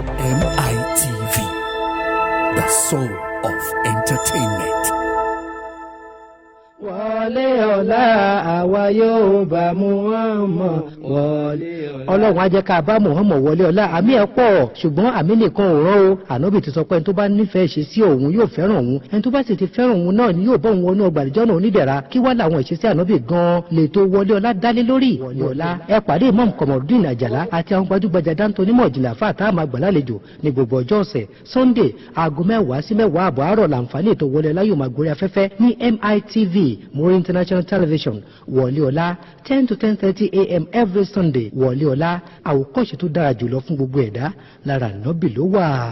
MITV, the soul of entertainment. wọlé ọ̀la àwa yóò bá Muhammad wọlé ọ̀la. ọlọ́run á jẹ́ ká bá Muhammad wọlé ọ̀la àmì ẹ̀ pọ̀ ṣùgbọ́n àmì nìkan ò rán o. ànábì ti sọ pé ẹni tó bá nífẹ̀ẹ́ ṣe sí òun yóò fẹ́ràn òun, ẹni tó bá sì ti fẹ́ràn òun náà ni yóò bọ́ òun wọnú ọgbà àdìjọ́ náà onídẹ̀ra. kí wá làwọn ìṣesí ànábì gan-an lè tó wọlé ọ̀la dálé lórí. wọlé ọ̀la ẹ pàdé Imam Komorudeen Àjàlá àti àwọn gbajúgbajà dáńtó onímọ̀ ìjìnlẹ̀ àfáà tá a máa gbà lálejò ní gbogbo ọjọ́ ọ̀sẹ̀ Sunday aago 10 sí 10 àbọ̀ àárọ̀ làǹfààní ètò wọlé ọ̀la yóò máa gorí afẹ́fẹ́ ní MITV Muri International Television. wọlé ọ̀la 10 to 10:30 a.m. every Sunday. wọlé ọ̀la àwòkọ́ṣe tó dára jùlọ fún gbogbo ẹ̀dá lára ànábì ló wà.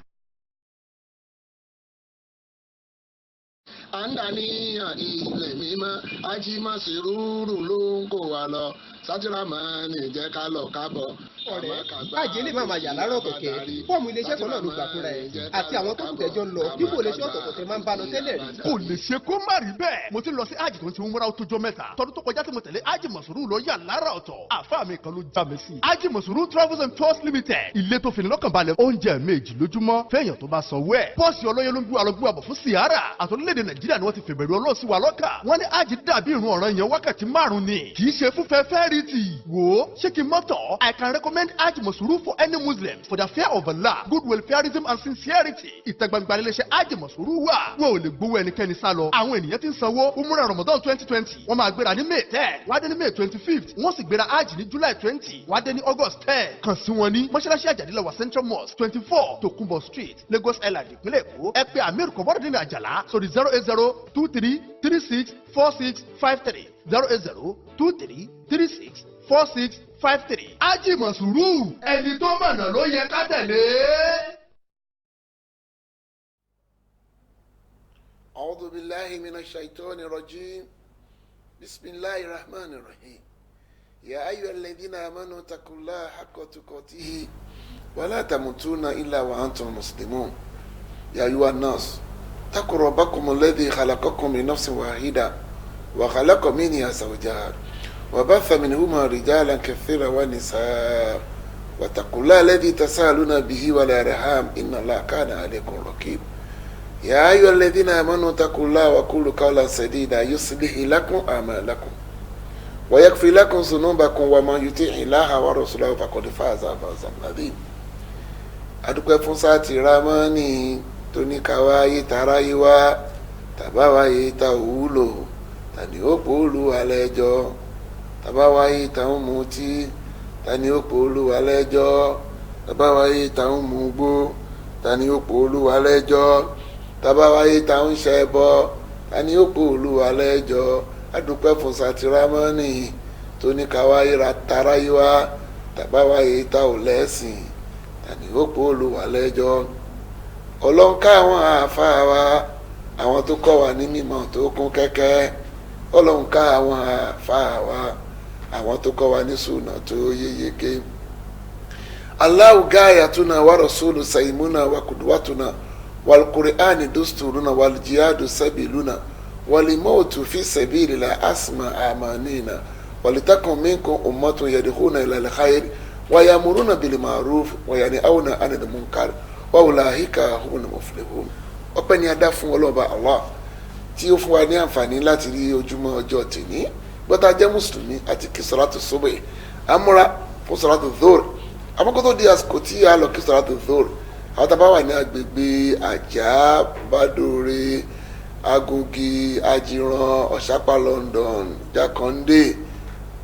àǹdàníyàn ilẹ̀ mímọ́ ajímọ̀sírúurú ló ń kó wa lọ sátìrámọ́ni jẹ́ ká lọ kábọ̀. ọ̀rẹ́ báàjì lè máa yà lárọ̀ kẹ̀kẹ́ fọ́ọ̀mù iléeṣẹ́ kan náà ló gbà fúnra ẹ̀ àti àwọn tó kù tẹ́jọ́ ń lọ dípò iléeṣẹ́ ọ̀tọ̀ọ̀tọ̀ tẹ máa ń bá lọ tẹ́lẹ̀ rí. kò lè ṣe kó má rí bẹ́ẹ̀ mo ti lọ sí ájì tó ń ti múra tó jọ mẹ́ta tọdún tó kọjá tí mo tẹ̀lé ájì mọ̀sùrù lọ yà lára ọ̀tọ̀ àfa mi kan ló já mi sí. ájì mọ̀sùrù travels and tours limited ilé tó fini lọ́kàn balẹ̀ oúnjẹ méjì lójúmọ́ fẹ́yàn tó bá sanwó ẹ̀ pọ́ọ̀sì ọlọ́yẹ ló ń gbé alọ́gbé àbọ̀ fún sìárà àtọ́lẹ́dẹ̀ nàìjíríà ni wọ́n ti fèbèrè ọlọ́ọ̀ sí wa lọ́kà wọ́n ní ájì dàbí ìrun ọ̀ràn yẹn wákàtí 5 ni kì í ṣe fún fẹ́fẹ́ rí ti wò ó ṣé kí n mọ́tọ̀ I can recommend ájì mọ̀sùrù for any Muslim for the fear of Allah good welfareism and sincerity ìtẹ̀gbàgbà iléeṣẹ́ ájì mọ̀sùrù wà wọn ò lè gbowó ẹnikẹ́ni sá lọ àwọn ènìyàn ti ń sanwó umrah Ramadan 2020 wọ́n máa gbéra ní May 10 wá dé ní May 25th wọ́n sì gbéra ájì ní July 20 wá dé ní August 10 kàn sí wọn ní mọ́ṣáláṣí àjàdílẹ̀wà Central Mosque 24 Tokunbo Street Lagos Island ìpínlẹ̀ Èkó ẹ pè Amir Komorudeen Àjàlá sórí 08023364653 08023364653 ájì mọ̀sùrù ẹni tó mọ̀nà ló yẹ ká tẹ̀lé. أعوذ بالله من الشيطان الرجيم بسم الله الرحمن الرحيم يا أيها الذين آمنوا اتقوا الله حق تقاته ولا تموتون إلا وأنتم مسلمون يا أيها الناس اتقوا ربكم الذي خلقكم من نفس واحدة وخلق منها زوجها وبث منهما رجالا كثيرا ونساء واتقوا الله الذي تساءلون به والأرحام إن الله كان عليكم رقيبا يا أيها الذين آمنوا اتقوا الله وقولوا قولا سديدا يصلح لكم أعمالكم ويغفر لكم ذنوبكم ومن يطع الله ورسوله فقد فاز فوزا عظيما. adúpẹ́ fún sáàtì ramani tó ní káwáyé taráyé wá tàbáwáyé ta òwúlò tani ó pòólù alẹ́jọ́ tàbáwáyé ta ń mutí tani ó pòólù alẹ́jọ́ tàbáwáyé ta ń mugbó tani ó pòólù alẹ́jọ́ tàbáwáyé ta ń ṣẹbọ tani ó pòólù alẹ́jọ́ adúpẹ́ fún sáàtì ramani tó ní káwáyé taráyé wá tàbáwáyé ta ò lẹ́sìn tani ó pòólù alẹ́jọ́ ọlọ́nká àwọn àáfàá wa àwọn tó kọ́ wa ní mímọ̀ tó kún kẹ́kẹ́ ọlọ́nká àwọn àáfàá wa àwọn tó kọ́ wa ní sùnà tó yéyeke. Allahu gayatuna wa rasulu saimuna wa kudwatuna wal qur'ani dusturuna wal jihadu sabiluna wal mautu fi sabilillah asma amanina walitakun minkum ummatun yadkhuluna ila al-khair wa yamuruna bil ma'ruf wa yanhauna 'anil munkar wa ulaika humul muflihun. ọpẹ́ ni a dá fún ọlọ́ba Allah tí ó fún wa ní àǹfààní láti rí ojúmọ́ ọjọ́ tèmi gbọ́dọ̀ jẹ́ mùsùlùmí àti kí sọ́látù sọ́bẹ̀ amúra fún sọ́látù dhur amúkótó di àsìkò tí a lọ kí sọ́látù dhur àwọn tá a bá wà ní agbègbè Àjà Bádòrè Agógì Ajíran Ọ̀ṣápá London Jákàndé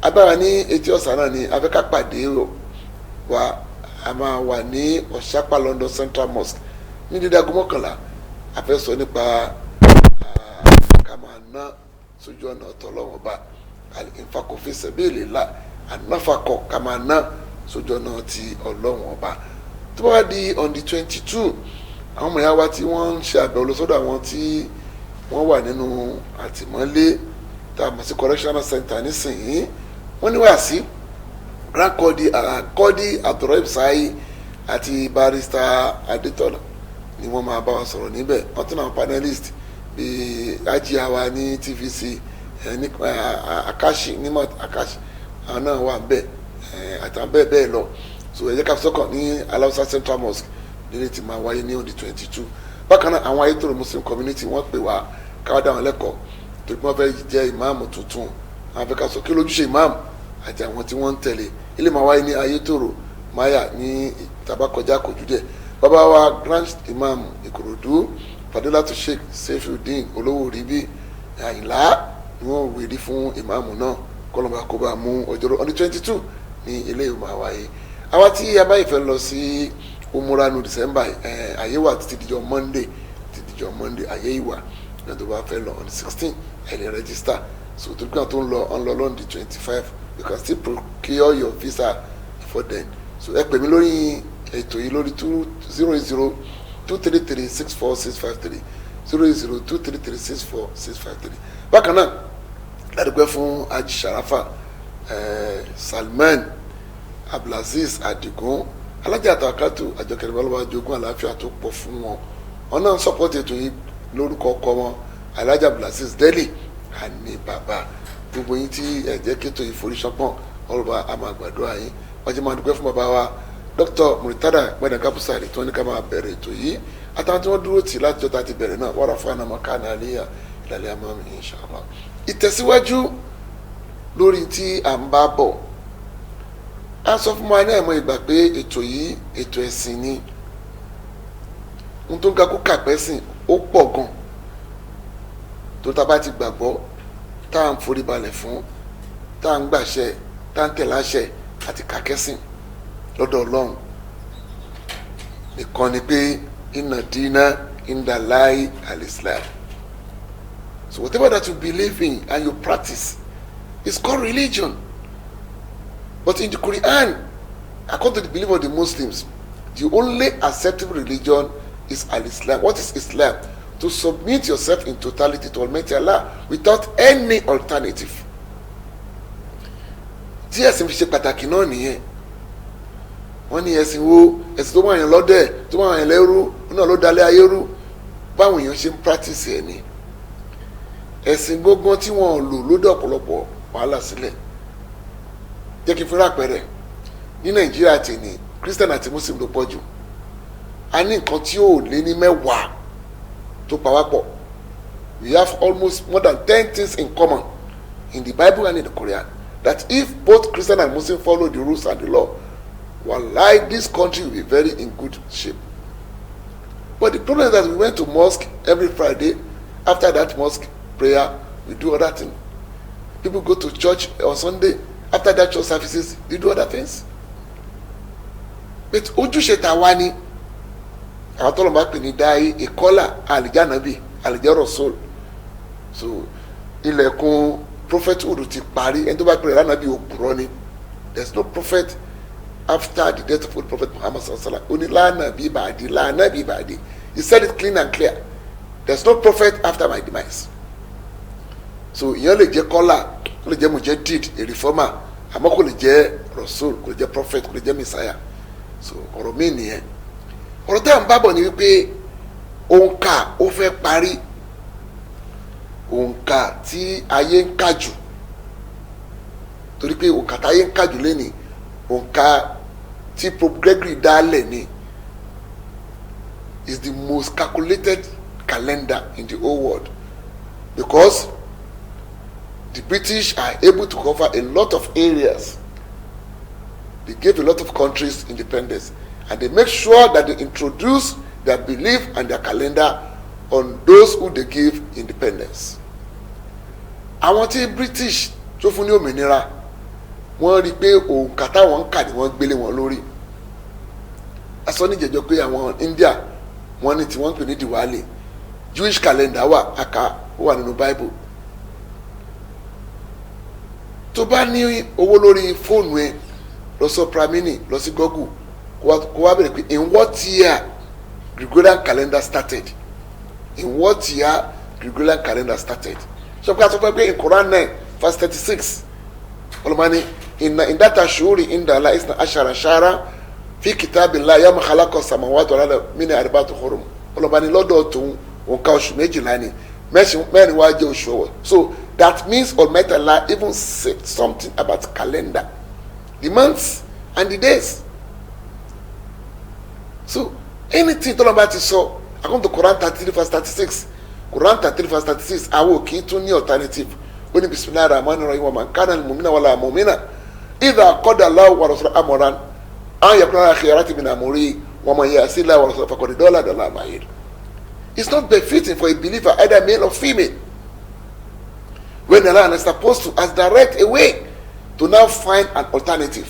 abáwa ní etí ọ̀sán náà ni afẹ́ká pàdé wa a máa wà ní Ọ̀ṣápá London Central Mosque ní dídá aago 11 a fẹ́ sọ nípa ká máa ná sójú ọ̀nà ọ̀tọ̀ Ọlọ́run Ọba al-infaqu fi sabilillah ànáfàkọ̀ ká máa ná sójú ọ̀nà ti Ọlọ́run Ọba tó bá di on the 22 àwọn ọmọ ìyá wa tí wọ́n ń ṣe àbẹ̀wò lọ sọ́dọ̀ àwọn tí wọ́n wà nínú àtìmọ́lé tá a mọ̀ sí correctional center nísìnyí wọ́n ní wá sí rákọ́dí Abdulrahim Sáyí àti barrister Adétọ́lá ni wọ́n máa bá wa sọ̀rọ̀ níbẹ̀ wọ́n tún náà panelist bíi ajiya wa ní TVC ní akashi nímọ̀ akashi àwọn náà wà bẹ́ẹ̀ àtàwọn bẹ́ẹ̀ bẹ́ẹ̀ lọ so ẹ jẹ́ ká sọ́kàn ní Alausa Central Mosque nílé tí máa wáyé ní on the 22 bákan náà àwọn Ayétòrò Muslim community wọ́n pè wá káwá dá wọn lẹ́kọ̀ọ́ torí pé wọ́n fẹ́ jẹ́ ìmáàmù tuntun àwọn afẹ́ká sọ kí lójúṣe ìmáàmù àti àwọn tí wọ́n ń tẹ̀lé ilé máa wáyé ní Ayétòrò maya ní tabakọjá kojúdẹ bàbá wa grand imam Ìkòròdú Fadilatu Sheikh Saifuddin olówó ríbí Àyìnlá ni wọ́n wèrí fún ìmáàmù náà kọlọmọ àkóbá mú ọjọ́rú on the 22 ní ilé ìwé máa wáyé àwa tí a bá ìfẹ́ lọ sí umura ní December àyè wà títí dijọ́ Monday àyè ìwà ní tó bá fẹ́ lọ on the 16 ẹ lè register so tó kí tó ń lọ on the 25 you can still procure your visa before then so ẹ pè mí lórí ètò yìí lórí 08023364653 08023364653 bákan náà ládùúgbò fún Haji Sharafa Salman Abdulaziz Adigun alájà àtàkàtù àjọkẹrẹ balùwà jogún àlàáfíà tó pọ̀ fún wọn wọn náà sọpọ́tì ètò yìí lórúkọ ọkọ wọn alájà Abdulaziz Deli àní bàbá gbogbo yín tí ẹ̀jẹ̀ kéto ìforísọpọ̀n ọlọ́ba àmàgbàdo àyín wọ́n ti máa dúpẹ́ fún bàbá wa Dr. Muritada Gbadagba Busari tí wọ́n ní ká máa bẹ̀rẹ̀ ètò yìí àtàwọn tí wọ́n dúró tì láti jọta ti bẹ̀rẹ̀ náà wàrà fún anamọ káàní àléyà ìlàlẹ́ àmọ́mí inshallah. ìtẹ̀síwájú lórí tí à ń bá bọ̀ a sọ fún wa ní àìmọ̀ ìgbà pé ètò yìí ètò ẹ̀sìn ni ohun tó ń ga kó kàpẹ́sìn ó pọ̀ gan tó tá bá ti gbàgbọ́ tá à ń forí balẹ̀ fún tá à ń gbàṣẹ tá à ń tẹ̀láṣẹ àti kàkẹ́sìn lọ́dọ̀ Ọlọ́run nìkan ni pé inna dina inda Allahi al-Islam. So whatever that you believe in and you practice is called religion. But in the Quran, according to the belief of the Muslims, the only acceptable religion is al-Islam. What is Islam? To submit yourself in totality to Almighty Allah without any alternative. Tí ẹ̀sìn fi ṣe pàtàkì náà nìyẹn. Wọ́n ní ẹ̀sìn wo ẹ̀sìn tó máa yàn lọ́dẹ̀ tó máa yàn lẹ́rú náà ló dalẹ̀ ayé rú báwọn èèyàn ṣe ń practice ẹ̀ ni. Ẹ̀sìn gbogbo tí wọ́n lò ló dé ọ̀pọ̀lọpọ̀ wàhálà sílẹ̀. Jẹ́ kí n fúnra pẹ̀rẹ̀ ní Nàìjíríà tì ní Christian àti Muslim ló pọ̀ jù. A ní nǹkan tí ò lé ní 10 tó pawápọ̀. We have almost more than 10 things in common in the Bible and in the Quran. That if both Christian and Muslim follow the rules and the law, wallahi, this country will be very in good shape. But the problem is that we went to mosque every Friday. After that mosque prayer, we do other things. People go to church on Sunday. After that church services, they do other things. But ojúṣe tàwa ni àwọn tó lọ bá pè ní dáì ìkọlà àlìjánabi àlìjárọ̀sọ́l. So ilẹ̀kùn prophethood ti parí ẹni tó bá pè lánàbí òpùrọ́ ni. There's no prophet after the death of the Prophet Muhammad sallallahu alaihi wasallam. Only lánàbí bàdí lánàbí bàdí. He said it clean and clear. There's no prophet after my demise. So ìyẹn lè jẹ́ kọ́là kó lè jẹ́ mujaddid a reformer àmọ́ kò lè jẹ́ rasul kò lè jẹ́ prophet kò lè jẹ́ messiah. So ọ̀rọ̀ mi nìyẹn. Ọ̀rọ̀ tá à ń bábọ̀ ni wípé òǹkà ó fẹ́ parí òǹkà tí ayé ń kà jù torí pé òǹkà tí ayé ń kà jù lẹ́nìí òǹkà tí Pope Gregory dálẹ̀ ni is the most calculated calendar in the whole world because the British are able to cover a lot of areas. They gave a lot of countries independence and they make sure that they introduce their belief and their calendar on those who they give independence. Àwọn tí British tó fún ní òmìnira wọ́n rí i pé òǹkà táwọn ń kà ni wọ́n gbélé wọn lórí. A sọ níjẹ̀jọ́ pé àwọn India wọ́n ní tí wọ́n ń pè ní Diwali Jewish calendar wà àká ó wà nínú Bible. Tó bá ní owó lórí fóònù ẹ lọ sọ Pramini lọ sí Google kó wá bẹ̀rẹ̀ pé in what year Gregorian calendar started in what year Gregorian calendar started. So pé a sọ pé in Quran 9 verse 36 olùmọ́ni in that ashuri inda Allah isna ashara shara fi kitabillah yawma khalaqa samawati wal arda minha arba'atun hurum ọlọ́ba ní lọ́dọ̀ tòun òǹkà oṣù 12 ni mẹ́rin wá jẹ́ oṣù ọ̀wọ̀. So that means Almighty Allah even said something about calendar, the months and the days. So anything tọ́lọ́ba ti sọ according to Quran 33 verse 36, Quran 33 verse 36, àwọn òkè tún ní alternative. Ó ní bisimilahi rahman rahim wa man kana al-mu'mina wala mu'mina idha qada Allahu wa rasuluhu amran an yakuna khiyarati min amri wa man ya'si Allaha wa rasulahu faqad dalla dalalan ba'ida. It's not befitting for a believer, either male or female, when Allah is supposed to as direct a way to now find an alternative.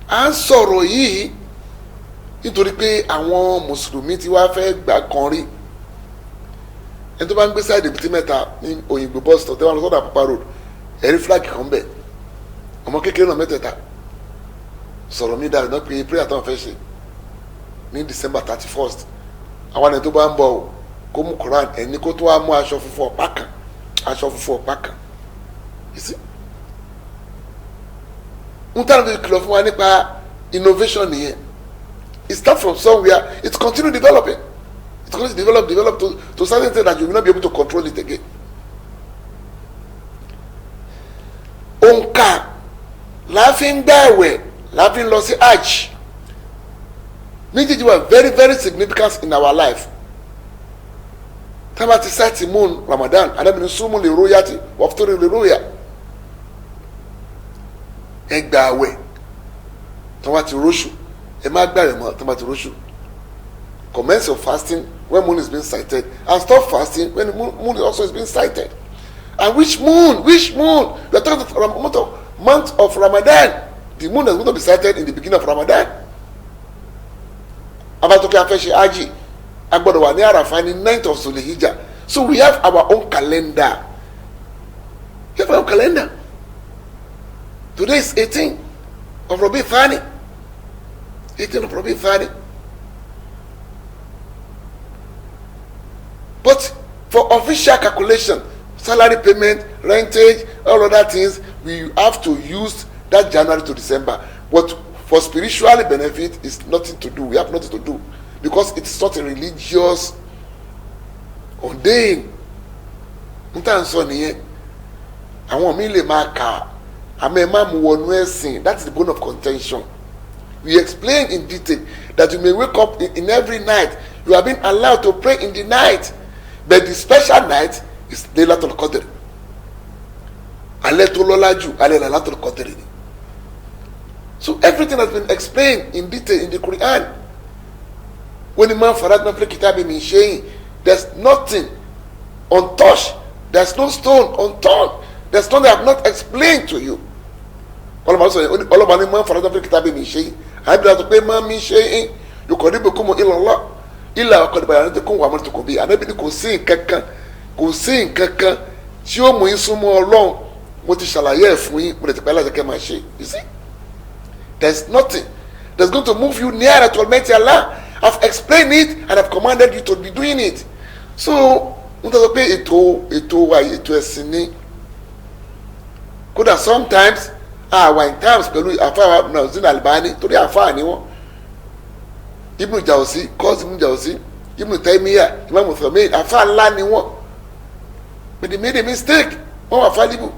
À ń sọ̀rọ̀ yìí nítorí pé àwọn mùsùlùmí tí wàá fẹ́ gbà kan rí ẹni tó bá ń gbé sáìdì bìtì mẹ́ta ní Òyìngbò bus stop tẹ́wọ́n lọ sọ́dọ̀ Àpápá road ẹ̀rí flag kan bẹ̀ ọmọ kékeré náà mẹ́tẹ̀ẹ̀ta sọ̀rọ̀ mi dáadáa pé prayer tó ń fẹ́ ṣe ní December 31st àwọn ẹni tó bá ń bọ̀ o kó mú Quran ẹni kó tó wá mú aṣọ funfun ọ̀pá kan you see n tàn fi kìlọ̀ fún wa nípa innovation nìyẹn. It starts from somewhere, it continue developing. It continues to develop to certain things that you will not be able to control it again. Òǹkà láàfin gbààwẹ̀ láàfin lọ sí hajj méjèèjì were very very significant in our life. Tábà ti sáàtì moon Ramadan adábìnrin súnmù lè róyàtì wọ́pútórì lè róyà ẹ gbààwẹ̀ tí wọ́n ti róṣù ẹ má gbààwẹ̀ mọ́ tí wọ́n ti róṣù. Commence your fasting when moon is being sighted and stop fasting when the moon also is being sighted. And which moon? We are talking about the month of Ramadan. The moon is going to be sighted in the beginning of Ramadan. Abatoke afeshi aji agbọ́dọ̀ wà ní Àràfá ní 9th of Zulhijjah. So we have our own calendar. We have our own calendar. Today is 18 of Rabi' Thani. 18 of Rabi' Thani. But for official calculation, salary payment, rentage, all other things, we have to use that January to December. But for spiritual benefit, it's nothing to do. We have nothing to do because it's not a religious ordain. Ntanso niye, àwọn mi lè máa kà, àmọ́ ẹ má mú wọnú ẹ̀sìn. That's the bone of contention. We explain in detail that you may wake up in every night. You have been allowed to pray in the night. But the special night is Laylatul Qadr. Alẹ́ tó lọ́lá jù, alẹ́ Laylatul Qadr ni. So everything has been explained in detail in the Quran. When the man faradna fil kitabi min shay'in, there's nothing untouched. There's no stone unturned. There's nothing I have not explained to you. Ọlọ́mọ ni man faradna fil kitabi min shay'in. Àbí àti pé man min shay'in yuqarribukum ila Allah. Ilà ọkọ̀dìbà yàrá tó kún wà mọ́tò kò bí ànábì ni kò sí nǹkankan tí ó mú yín súnmọ́ Ọlọ́run mo ti ṣàlàyé ẹ̀ fún yín mo lè ti pẹ́ láti kẹ́ máa ṣe. You see, there's nothing that's going to move you nearer to Almighty Allah. I've explained it and I've commanded you to be doing it. So n tó sọ pé ètò ẹ̀sìn ni kódà sometimes in times pẹ̀lú àfáà Nasiruddin Albani torí àfáà ni wọ́n. Ibn Jawzi, Ibn Jawzi, Ibn Taymiyyah, Imam Uthaymeen, afa ńlá ni wọ́n. But they made a mistake. Wọ́n were fallible.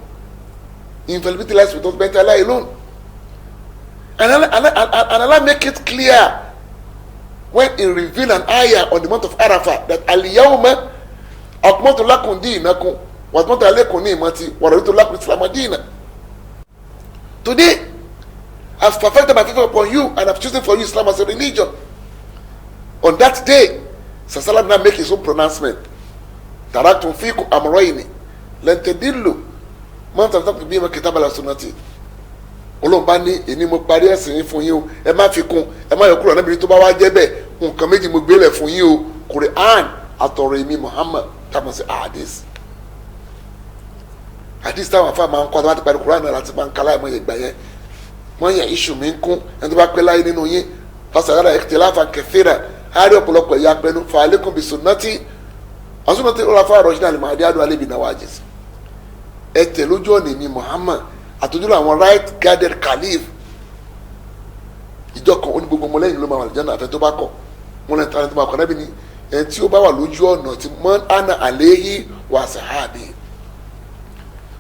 Infallibility lies with us, but Allah alone. And Allah make it clear when He revealed an ayah on the month of Arafah that Al-Yawma akmaltu lakum dinakum wa atmamtu alaykum ni'mati wa raditu lakum al-Islam dinan. Today, I've perfected my favor upon you and I've chosen for you Islam as a religion. On that day, Sallallahu now make his own pronouncement. Taraktum fikum amrayni lan tadillu man tamassakum bihima kitaba wa sunnati. Ọlọ́run ní èní mo parí ẹ̀sìn fún yín o, ẹ má fi kún, ẹ má yọ kúrò níbi tó bá wá jẹ́ bẹ́ẹ̀, nǹkan méjì mo gbélé fún yín o, Quran àtọ̀rọ̀ èmi Muhammad táwọn sí hadith. Hadith táwọn afá máa ń kọ́ láti parí Quran náà láti máa ń kálá ìmọ̀ ìgbà yẹn. Wọ́n yẹ iṣu mi ń kún, ẹni tó bá pẹ́ láyé nínú yín, fasagara ikhtilafan kathira. Hari ọ̀pọ̀lọpọ̀ ẹ̀yà pẹ̀lú fa'alaykum bi sunnati sunnati al-khulafa'i ar-rashidin al-mahdiyyin alayhim bin-nawajidh. Ẹ tẹ̀ lójú ọ̀nà mi Muhammad àtọ́jú àwọn right guided caliph. Ìjọ kan ó ní gbogbo ọmọlẹ́yìn ló máa wà lẹ́jọ́ náà àfẹ́ tó bá kọ̀. wọn lè tara tó máa kọ́ nábì ní ẹni tí ó bá wà lójú ọ̀nà tí man ana alayhi wa sahabi.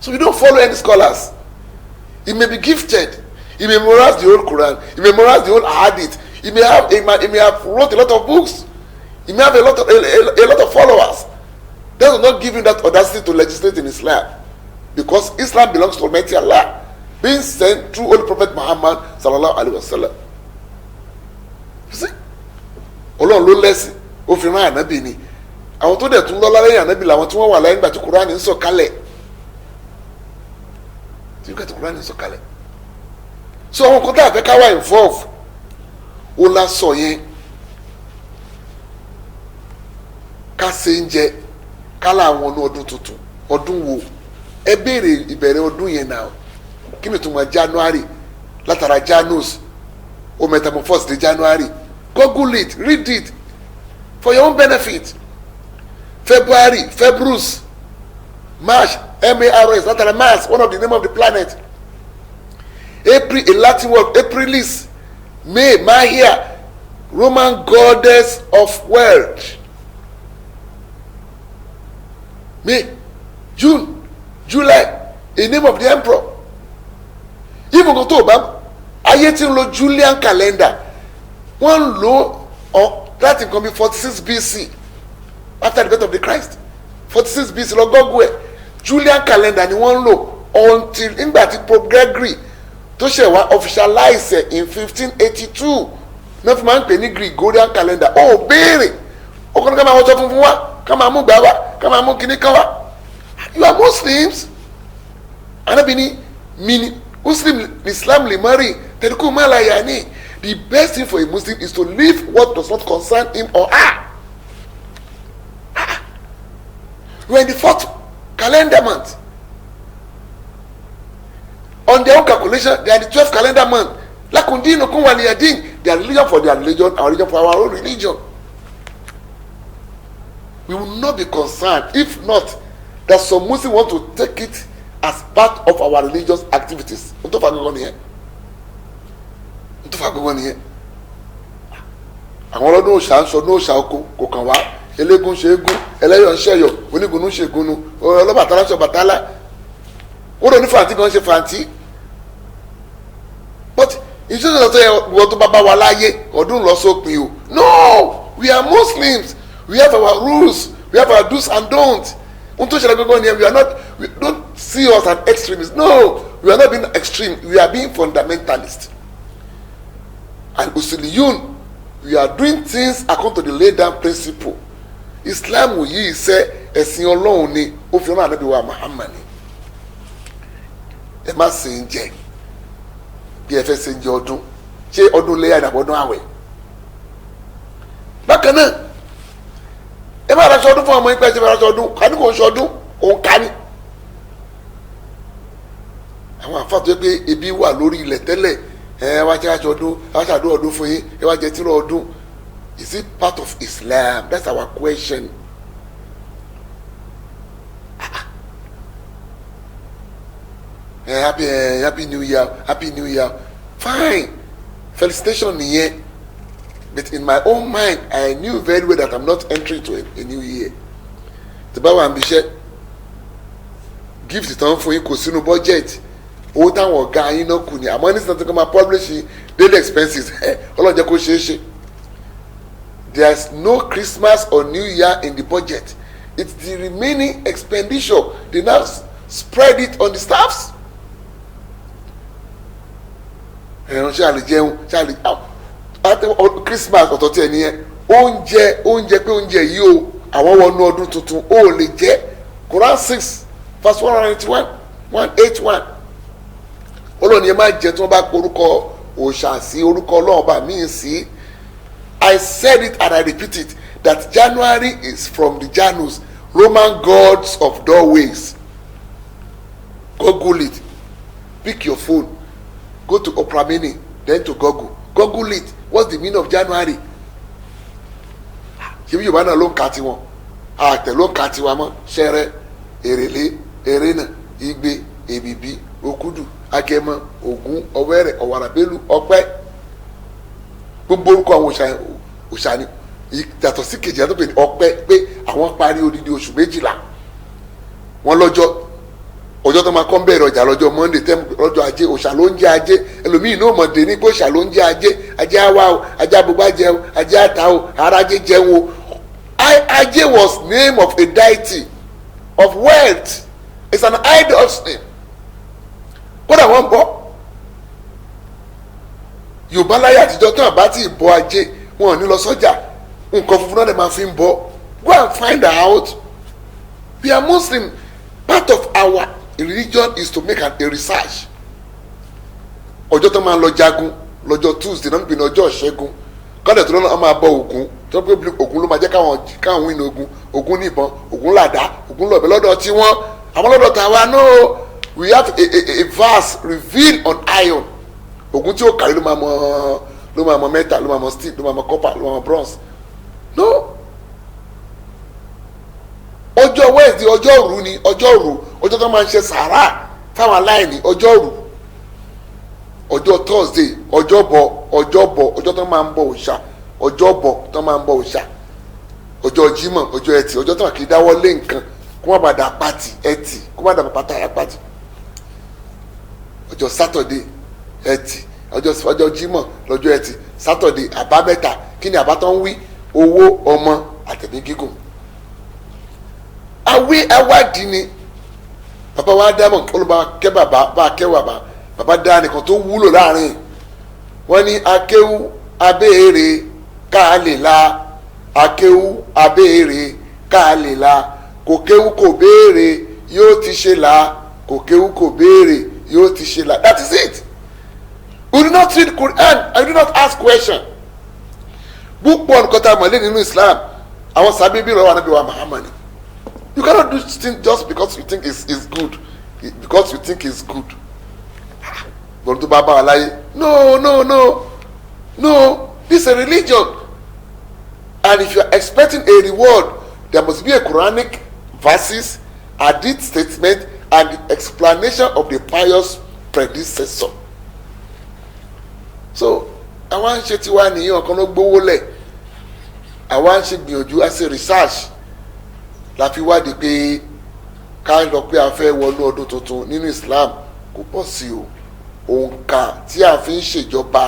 So we don't follow any scholars. He may be gifted, he may memorize the whole Quran, he may memorize the whole Hadith, he may have wrote a lot of books, he may have a lot of followers. That will not give him that audacity to legislate in Islam, because Islam belongs to Almighty Allah, being sent through Holy Prophet Muhammad sallallahu alaihi wasallam. You see, Ọlọ́run ló lẹ́sìn ó fi rán ànábì ni. Àwọn tó dẹ̀ tún lọ́lá lẹ́yìn ànábì làwọn tí wọ́n wà lẹ́yìn ìgbà tí Kùránì ń sọ̀kalẹ̀. Tí ìgbà tí Kùránì ń sọ̀kalẹ̀. So àwọn kan tá a fẹ́ ká wá involve ó lásọ yẹn ká ṣe ń jẹ ká láwọn ní ọdún tuntun ọdún wo ẹ béèrè ìbẹ̀rẹ̀ ọdún yẹn náà kí ni ìtumọ̀ January látara Janus o metamorphose di January. Google it, read it for your own benefit. February, Februs, March, MARS, that's Mars, one of the name of the planet. April, a Latin word, Aprilis. May, Mahia, Roman goddess of wealth. May, June, July, a name of the emperor. Even October, ayé tí ń lo Julian calendar. One low that can be 46 BC after the birth of the Christ. 46 BC lọ gọ́gùn ẹ̀ Julian calendar ni wọ́n lò until nígbà tí Pope Gregory tó ṣe wá officialize in 1582 náà fi máa ń pè ní Gregorian calendar. Ó béèrè ó kọ́ ní ká máa wọ́n sọ funfun wá ká máa mú gbà wá ká máa mú kíní kan wá. You are Muslims. Anábìíní mini Muslim Islam lè marry tẹ̀lé má la yà ní. The best thing for a Muslim is to leave what does not concern him or her. We're in the 4th calendar month. On their own calculation, they are the 12th calendar month. Lakundin okun waliyadin. Their religion for their religion, our religion for our own religion. We will not be concerned if not that some Muslims want to take it as part of our religious activities. Tó fà gbogbo nìyẹn àwọn ọlọ́dún òòṣà ń sọ ní òòṣà oko kò kàn wá eléégún ṣe égún ẹlẹ́yọ̀ ń ṣẹ̀yọ̀ onígunú ṣe gunu ọlọ́bàtálá ṣe bàtálá ó lọ ní fàǹtí kan ṣe fàǹtí but ìṣẹ́jọ́ lọ́tọ́ yẹ wọ́n tó bá bá wa láyé ọdún lọ sópin o. No, we are Muslims, we have our rules, we have our do's and don'ts. Ohun tó ṣẹlẹ̀ gbogbo nìyẹn we don't see us as extremists. No, we are not being extreme, we are being fundamentalist. And usuliyun, we are doing things according to the laid down principle. Islam yìí ṣe ẹ̀sìn Ọlọ́run ni ó fi rán Ànábì wa Muhammad ni. Ẹ má ṣe ń jẹ bí ẹ fẹ́ ṣe ń jẹ ọdún ṣé ọdún léyà ní àbọ̀dún àwẹ̀. Bákan náà ẹ má ra aṣọ ọdún fún ọmọ yín pé ẹ ṣe fẹ́ ra aṣọ ọdún kání kò ń ṣe ọdún òun ká ní. Àwọn àfáà tó yẹ pé ebi wà lórí ilẹ̀ tẹ́lẹ̀ wá jẹ́ aṣọ ọdún wá ṣàdó ọdún fún yín ẹ wá jẹ tìrọ ọdún. Is it part of Islam? That's our question. Happy New Year, Happy New Year. Fine, felicitation nìyẹn. But in my own mind, I knew very well that I'm not entering to a new year. Tí bá wà ń bíṣẹ́ gift tán fún yín kò sínú budget. Owó táwọn ọ̀gá yín náà kù ní àmọ́ ní sinatí kan máa publish daily expenses ọlọ́run jẹ́ kó ṣeé ṣe. There is no Christmas or New Year in the budget. It's the remaining expenditure. They now spread it on the staffs. Ẹ̀rọ ṣe àlè jẹun ṣe àlè Christmas ọ̀tọ̀ tí ẹ nìyẹn oúnjẹ pé oúnjẹ yìí o àwọn wọnú ọdún tuntun ó lè jẹ Quran 6 verse 181 181 olóòní ẹ máa jẹ tí wọ́n bá pe orúkọ òòṣà sí orúkọ ọlọ́ọ̀bà míì sí. I said it and I repeat it that January is from the Janus, Roman gods of doorways. Google it. Pick your phone. Go to Opera Mini, then to Google. Google it. What's the meaning of January? Ṣé bí Yorùbá náà ló ń ka tiwọn? Àtẹ̀ ló ń ka tiwa mọ́. Ṣẹrẹ, Èrèlé, Èrènà, Igbe, Èbìbí, Òkúdù, Agẹmọ, Ògún, Ọ̀wẹ̀rẹ̀, Ọ̀wàràbélú, Ọ̀pẹ. Gbogbo orúkọ àwọn òòṣà ni yàtọ̀ sí kejì yàtọ̀ pé ọpẹ́ pé àwọn parí odidi oṣù 12 wọn ọjọ́ tó máa kọ́ ń bẹ̀rẹ̀ ọjà lọ́jọ́ Monday lọ́jọ́ ajé òòṣà ló ń jẹ́ ajé ẹlòmíì náà mọ̀ dé ní pé òòṣà ló ń jẹ́ ajé ajé àwa o ajé abúgbá jẹ o ajé àtà o arájé jẹun o. Ajé was name of a deity of wealth. It's an idol's name. Kódà wọ́n bọ́ Yorùbá láyé àtijọ́ tó àbá tí ì bọ ajé wọn ò ní lọ sọ́jà nǹkan funfun náà lè máa fi ń bọ. Go and find out. We are Muslim. Part of our religion is to make a research. Ọjọ́ tó máa lọ jagun lọ́jọ́ Tuesday náà níbi ní ọjọ́ Ìṣẹ́gun kọ́dẹ̀ tó lọ́nà máa bọ Ògún tó pé Ògún ló máa jẹ́ káwọn win Ògún Ògún níbọn Ògún làdá Ògún lọ́bẹ̀ lọ́dọ̀ tí wọ́n àwọn lọ́dọ̀ tàwa no we have a verse revealed on iron Ògún tí ó kárí ló máa mọ metal ló máa mọ steel ló máa mọ copper ló máa mọ bronze no. Ọjọ́ Wednesday ọjọ́ òru ni ọjọ́ òru ọjọ́ tó máa ń ṣe sàárà fáwọn aláìní ọjọ́ òru ọjọ́ Thursday ọjọ́bọ̀ ọjọ́ tó máa ń bọ òòṣà ọjọ́bọ̀ tó máa ń bọ òòṣà ọjọ́ Jímọ̀ ọjọ́ Ẹtì ọjọ́ tó máa kì í dáwọ́ lé nǹkan kó má bàa dà pàtì Ẹtì kó má dà pàtà yà pàtì ọjọ́ Saturday Ẹtì ọjọ́ Jímọ̀ lọ́jọ́ Ẹtì Saturday àbámẹ́ta kí ni àbátọ́ ń wí owó ọmọ àtẹ̀mí gígùn awádìí ni bàbá wa dámọ̀ olùbá kẹ́ bàbá bá kẹ́ bàbá dá nìkan tó wúlò láàrin wọn ní akéwú abéèrè ká lè la akéwú abéèrè ká lè la kò kéwú kò béèrè yóò ti ṣe la kò kéwú kò béèrè yóò ti ṣe la that is it. We do not read Quran and we do not ask question. Púpọ̀ nǹkan tá a mọ̀ lé nínú Islam àwọn sábẹ́ bí ìrọ̀wá níbi wa Muhammad. You cannot do things just because you think it's good because you think it's good. Gbọ́dọ̀ tó bá bá wa láyé no this is a religion and if you are expecting a reward there must be a Quranic verses hadith statement and the explanation of the pious predecessor. So àwa ń ṣe tiwa nìyẹn ọ̀kan ló gbówó lẹ̀ àwa ń ṣe gbìyànjú as a research la fi wádìí pé ká lọ pé a fẹ́ wọnú ọdún tuntun nínú Islam kò pọ̀ sí o òǹkà tí a fi ń ṣèjọba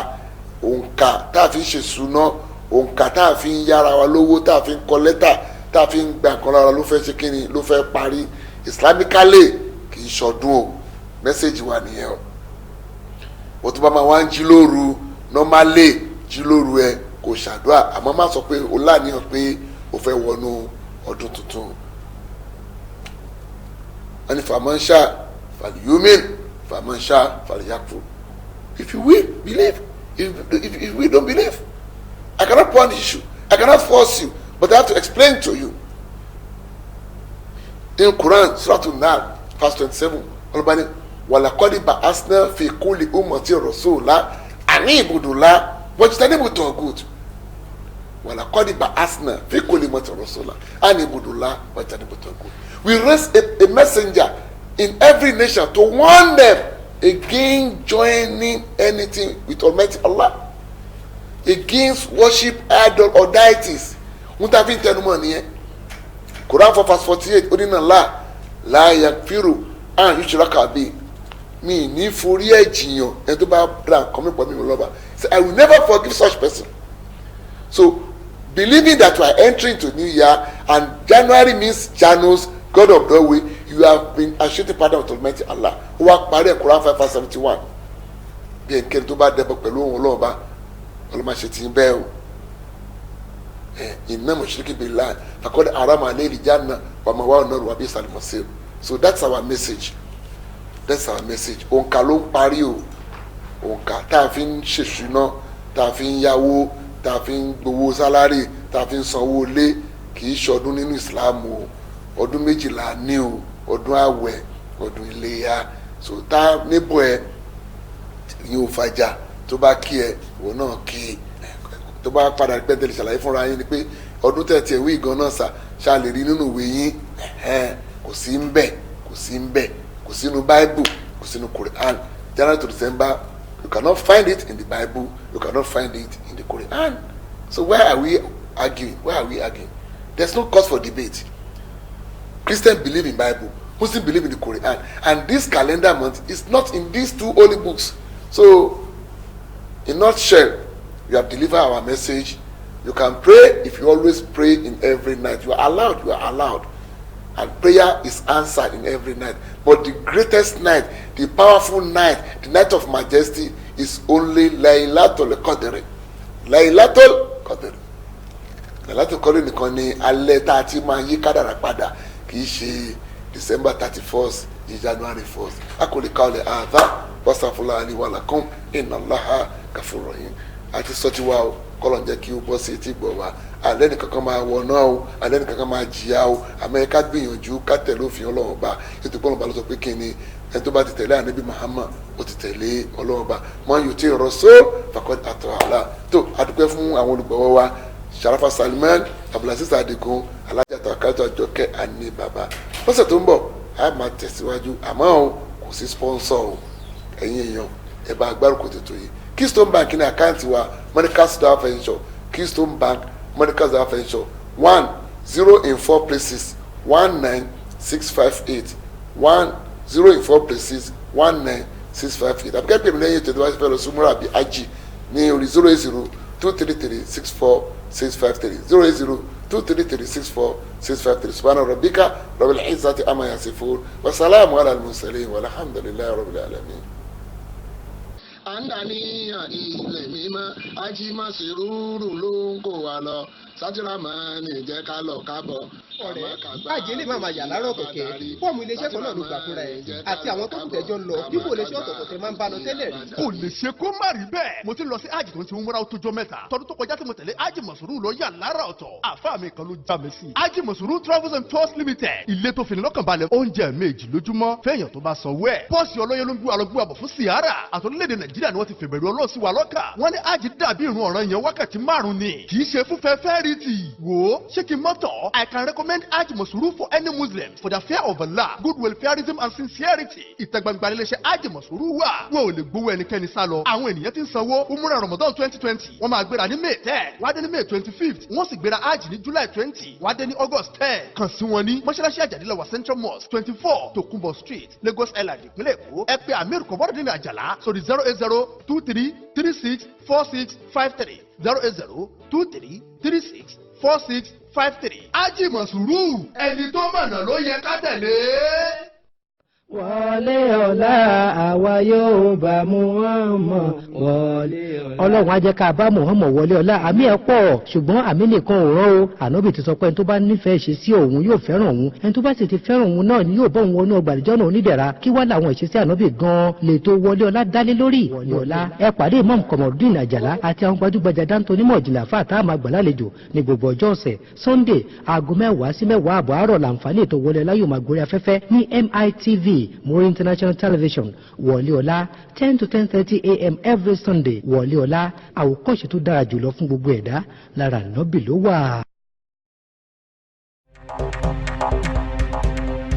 òǹkà tá a fi ń ṣèṣúná òǹkà tá a fi ń yára wa lówó tá a fi ń kọ lẹ́tà tá a fi ń gba nǹkan lára ló fẹ́ ṣe kíni ló fẹ́ parí islamically kì í ṣọdún o mẹ́sẹ̀gì wa nìyẹn o wọ́n tó bá máa wá ń jí lóru normally jí lóru ẹ kò ṣàdúrà àmọ́ má sọ pé o láníyàn pé o fẹ́ wọnú ọdún tuntun wọ́n ní fàmọ́ṣà fàlìyómìn fàmọ́ṣà fàlìyàkùn if you will believe if we don't believe I cannot punish you I cannot force you but I have to explain to you in Quran Surah An-Nahl verse 27 olùbani wàlàkọ́dì bá asná fi kulli ummati rasula àní ibudullah wajtanibu taghut wàlàkọ́dì bá asná fi kulli ummati rasula àní ibudullah wajtanibu taghut. We raise a messenger in every nation to warn them against joining anything with Almighty Allah, against worship idol or deities. Mutafin tẹnumọ́ nìyẹn. Quran 4 verse 48 onínà la yakfiru an yushraka bi mi ní forí ẹ̀ jiyàn ẹni tó bá ra nǹkan mi pọ̀ mi lọ́ba. So I will never forgive such person. So believing that we are entering to New Year and January means Janus, God of the way, you have been assured pardon of Almighty Allah. Ó wá parí Quran 5 verse 71. Bí ẹnikẹ́ni tó bá dẹ́bọ̀ pẹ̀lú òun lọ́ọ̀bá ọlọ́màṣẹ́ ti ń bẹ́ẹ̀ o. Innama shirki billah faqad harama alayhi janna wa ma'wahu an-nar wa bi'sal masir. So that's our message. That's our message. Òǹkà ló ń parí o. Òǹkà tá a fi ń ṣèṣúná, tá a fi ń yáwó, tá a fi ń gbowó sálárì, tá a fi ń sanwó lé kì í ṣọdún nínú Islam o. Ọdún méjìlá ní o, ọdún àwẹ̀, ọdún iléyá. So tá níbo ẹ yóò fàjà tó bá kí ẹ òun náà kí tó bá padà pẹ́ tẹ̀lé ṣàlàyé fúnra yín ni pé ọdún tẹ̀tí ẹ̀wí ìgan náà ṣá lè rí nínú ìwé yín kò sí ń bẹ̀ kò sí ń bẹ̀ kò sínú Bible kò sínú Quran January to December you cannot find it in the Bible you cannot find it in the Quran. So why are we arguing? Why are we arguing? There's no cause for debate. Christians believe in Bible, Muslims believe in the Quran, and this calendar month is not in these two holy books. So, in a nutshell, you have delivered our message. You can pray if you always pray in every night. You are allowed. And prayer is answered in every night. But the greatest night, the powerful night, the night of majesty is only Laylatul Qadr. Laylatul Qadr. Laylatul Qadr nìkan ni alẹ́ tá a ti máa yí kádàrá padà, kì í ṣe December 31st, January 1st. Akoli kaule adha wastaghfirullaha li wa lakum innallaha ghafurur rahim. Àti sọ́tí wa o, kọ́lọ̀ ń jẹ́ kí ó bọ́ sí etí gbọ̀ wa. Alẹ́ nìkan kan máa wọ̀ náà o, alẹ́ nìkan kan máa jìyà o. Amẹ́ríkà gbìyànjú ká tẹ̀lé òfin Ọlọ́run Ọba. Ètò ìpọ́nlọ́ba ló sọ pé kí ni ẹni tó bá ti tẹ̀lé ànábì Muhammad ó ti tẹ̀lé Ọlọ́run Ọba. Man yuti rasul faqad ata Allah. Tó adúpẹ́ fún àwọn olùgbọ̀wọ́ wa. Sharafa Salman, Abdulaziz Adigun, Alhaja Tawakkaltu Àjọkẹ́ àní bàbá. Lọ́sẹ̀ tó ń bọ̀ a máa tẹ̀síwájú àmọ́ o kò sí sponsor o. Ẹ̀yin èèyàn ẹ bá agbárùkù tètò yìí. Keystone Bank ní àkáǹtì wa Medical Star Venture, Keystone Bank Medical Star Venture 10 in 4 places 19658 10 in 4 places 19658. Àbíkẹ́ pèmí lẹ́yìn ètò ìdíwájú fẹ́ lọ sí múra àbí ají ní orí 08023364653 08023364653. Subhana rabbika rabbil izzati amma yasifun wa salamun ala al-mursalin walhamdulillahi rabbil alamin. Àǹdàníyàn ilẹ̀ mímọ́ ajímọ̀sírúurú ló ń kó wa lọ sátìrámọ́ni jẹ́ ká lọ kábọ̀. ọ̀rẹ́ báàjì lè máa yà lárọ̀ kẹ̀kẹ́ fọ́ọ̀mù iléeṣẹ́ kan náà ló gbà fúnra ẹ̀ àti àwọn tó kù tẹ́jọ́ ń lọ dípò iléeṣẹ́ ọ̀tọ̀ọ̀tọ̀ tẹ máa ń bá lọ tẹ́lẹ̀ rí. kò lè ṣe kó má rí bẹ́ẹ̀. mo ti lọ sí ájì tó ń ti múra tó jọ mẹ́ta. tọdún tó kọjá tí mo tẹ̀lé ájì mọ̀sùrù lọ yà lára ọ̀tọ̀. àfa mi kan ló já mi sí. ájì mọ̀sùrù travels and tours limited. ilé tó fini lọ́kàn balẹ̀ oúnjẹ méjì lójúmọ́ fẹ́yàn tó bá sanwó ẹ̀. bọ́ọ̀sì ọlọ́yẹ ló ń gbé alọ́gbé àbọ̀ fún sìárà. àtọ́lẹ́dẹ̀ nàìjíríà ni wọ́n ti fèbèrè ọlọ́ọ̀ sí wa lọ́kà. wọ́n ní ájì dàbí ìrun ọ̀ràn yẹn wákàtí 5 ni. kì í ṣe fún fẹ́fẹ́ rí ti. wò ó ṣé kí n mọ́tọ̀. I can recommend ájì mọ̀sùrù for any Muslim for the fear of Allah, good welfareism and sincerity. Ìtẹ̀gbàgbà iléeṣẹ́ ájì mọ̀sùrù wà. Wọ́n ò lè gbowó ẹnikẹ́ni sá lọ. Àwọn ènìyàn ti ń sanwó. Umrah Ramadan 2020. Wọ́n máa gbéra ní May 10. Wá dé ní May 25th. Wọ́n sì gbéra ájì ní July 20. Wá dé ní August 10. Kàn sí wọn ní Mọ́ṣáláṣí Àjàdílẹ̀wà Central Mosque 24 Tokunbo Street, Lagos Island, ìpínlẹ̀ Èkó. Ẹ pè Amir Kọ̀bọ́dọ̀dínlẹ̀ Àjàlá sórí 08023364653 08023364653. Ájì Mọ̀sùrù ẹni tó mọ̀nà ló yẹ ká tẹ̀lé. wọlé ọ̀la àwa yóò bá Muhammad wọlé ọ̀la. ọlọ́run á jẹ́ ká bá Muhammad wọlé ọ̀la. àmì ẹ̀ pọ̀ ṣùgbọ́n àmì nìkan ò rán o. ànábì ti sọ pé ẹni tó bá nífẹ̀ẹ́ ṣe sí òun yóò fẹ́ràn òun, ẹni tó bá sì ti fẹ́ràn òun náà ni yóò bọ́ òun wọnú ọgbà àdìjọ́ náà onídẹ̀ra. kí wá làwọn ìṣesí ànábì gan-an lè tó wọlé ọ̀la dálé lórí. wọlé ọ̀la ẹ pàdé Imam Kamaldeen Àjàlá àti àwọn gbajúgbajà dáńtó onímọ̀ ìjìnlẹ̀ àfáà tá a máa gbà lálejò ní gbogbo ọjọ́ ọ̀sẹ̀. Sunday aago 10 sí 10 àbọ̀ àárọ̀ làǹfààní ètò wọlé ọ̀la yóò máa gorí afẹ́fẹ́ ní MITV More International Television. Wọlé ọ̀la 10 to 10:30 a.m. every Sunday. Wọlé ọ̀la àwòkọ́ṣe tó dára jùlọ fún gbogbo ẹ̀dá lára Ànábì ló wà.